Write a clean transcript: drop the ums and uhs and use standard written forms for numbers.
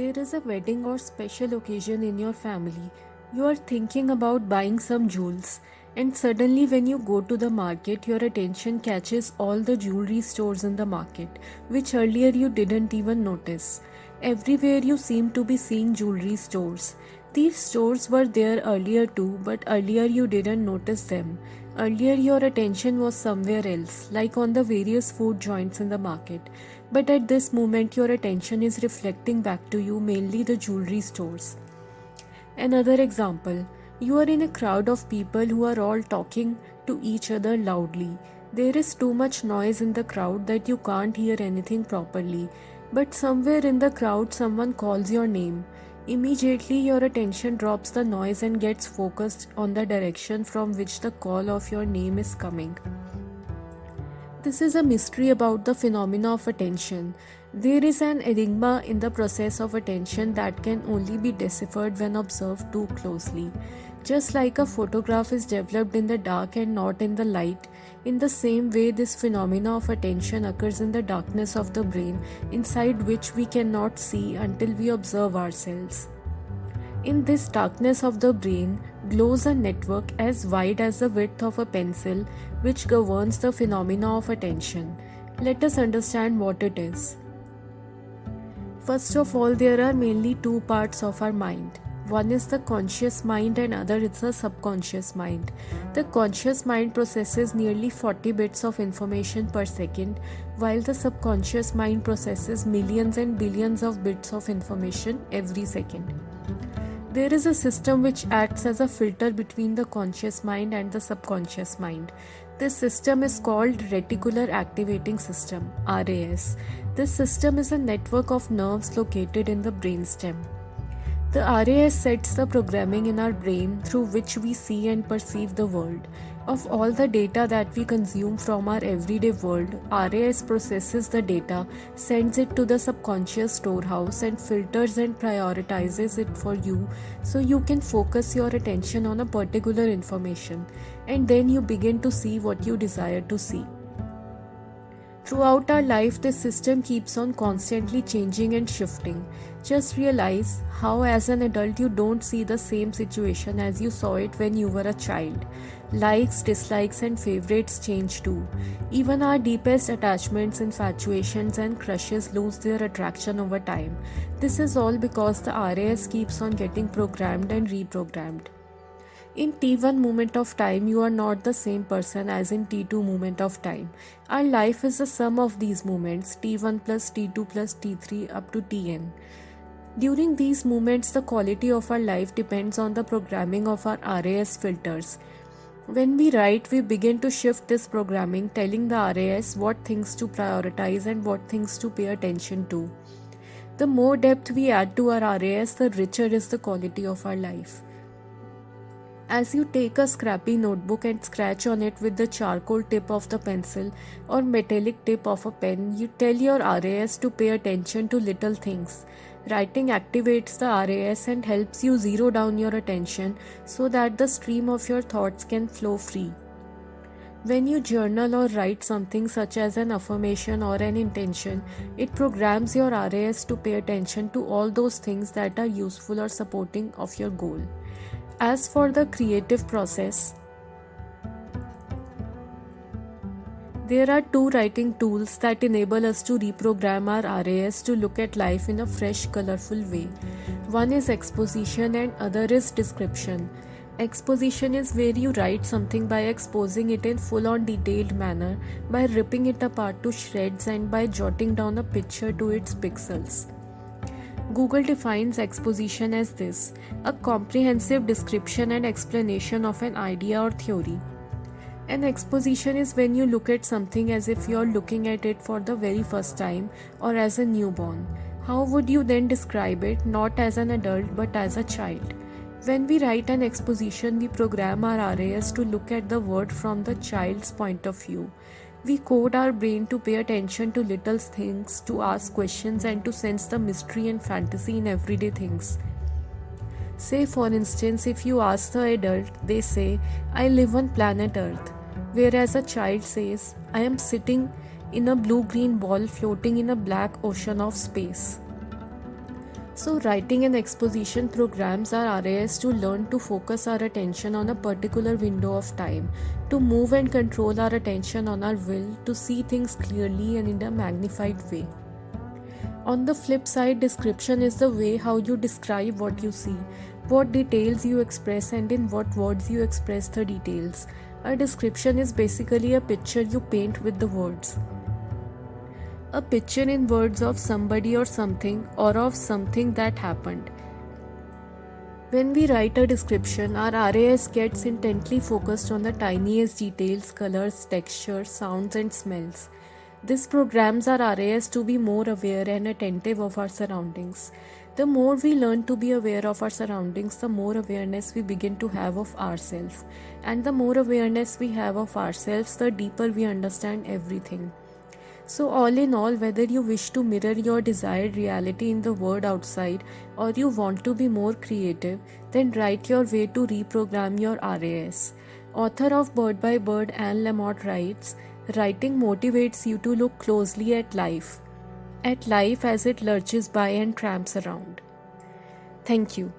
There is a wedding or special occasion in your family. You are thinking about buying some jewels, and suddenly, when you go to the market, your attention catches all the jewelry stores in the market, which earlier you didn't even notice. Everywhere you seem to be seeing jewelry stores. These stores were there earlier too, but earlier you didn't notice them. Earlier, your attention was somewhere else, like on the various food joints in the market. But at this moment, your attention is reflecting back to you, mainly the jewelry stores. Another example, you are in a crowd of people who are all talking to each other loudly. There is too much noise in the crowd that you can't hear anything properly. But somewhere in the crowd, someone calls your name. Immediately, your attention drops the noise and gets focused on the direction from which the call of your name is coming. This is a mystery about the phenomena of attention. There is an enigma in the process of attention that can only be deciphered when observed too closely. Just like a photograph is developed in the dark and not in the light, in the same way this phenomena of attention occurs in the darkness of the brain, inside which we cannot see until we observe ourselves. In this darkness of the brain glows a network as wide as the width of a pencil, which governs the phenomena of attention. Let us understand what it is. First of all, there are mainly two parts of our mind. One is the conscious mind and other is the subconscious mind. The conscious mind processes nearly 40 bits of information per second, while the subconscious mind processes millions and billions of bits of information every second. There is a system which acts as a filter between the conscious mind and the subconscious mind. This system is called Reticular Activating System, RAS. This system is a network of nerves located in the brainstem. The RAS sets the programming in our brain through which we see and perceive the world. Of all the data that we consume from our everyday world, RAS processes the data, sends it to the subconscious storehouse and filters and prioritizes it for you so you can focus your attention on a particular information, and then you begin to see what you desire to see. Throughout our life, this system keeps on constantly changing and shifting. Just realize how as an adult you don't see the same situation as you saw it when you were a child. Likes, dislikes and favorites change too. Even our deepest attachments, infatuations and crushes lose their attraction over time. This is all because the RAS keeps on getting programmed and reprogrammed. In T1 moment of time, you are not the same person as in T2 moment of time. Our life is the sum of these moments, T1 plus T2 plus T3 up to Tn. During these moments, the quality of our life depends on the programming of our RAS filters. When we write, we begin to shift this programming, telling the RAS what things to prioritize and what things to pay attention to. The more depth we add to our RAS, the richer is the quality of our life. As you take a scrappy notebook and scratch on it with the charcoal tip of the pencil or metallic tip of a pen, you tell your RAS to pay attention to little things. Writing activates the RAS and helps you zero down your attention so that the stream of your thoughts can flow free. When you journal or write something such as an affirmation or an intention, it programs your RAS to pay attention to all those things that are useful or supporting of your goal. As for the creative process, there are two writing tools that enable us to reprogram our RAS to look at life in a fresh, colorful way. One is exposition and other is description. Exposition is where you write something by exposing it in full-on detailed manner, by ripping it apart to shreds and by jotting down a picture to its pixels. Google defines exposition as this: a comprehensive description and explanation of an idea or theory. An exposition is when you look at something as if you're looking at it for the very first time or as a newborn. How would you then describe it, not as an adult but as a child? When we write an exposition, we program our RAS to look at the word from the child's point of view. We code our brain to pay attention to little things, to ask questions and to sense the mystery and fantasy in everyday things. Say for instance, if you ask the adult, they say, "I live on planet Earth," whereas a child says, "I am sitting in a blue-green ball floating in a black ocean of space." So, writing and exposition programs are RAS to learn to focus our attention on a particular window of time, to move and control our attention on our will, to see things clearly and in a magnified way. On the flip side, description is the way how you describe what you see, what details you express, and in what words you express the details. A description is basically a picture you paint with the words. A picture in words of somebody or something, or of something that happened. When we write a description, our RAS gets intently focused on the tiniest details, colors, textures, sounds, and smells. This programs our RAS to be more aware and attentive of our surroundings. The more we learn to be aware of our surroundings, the more awareness we begin to have of ourselves. And the more awareness we have of ourselves, the deeper we understand everything. So, all in all, whether you wish to mirror your desired reality in the world outside or you want to be more creative, then write your way to reprogram your RAS. Author of Bird by Bird, Anne Lamott writes, writing motivates you to look closely at life as it lurches by and tramps around. Thank you.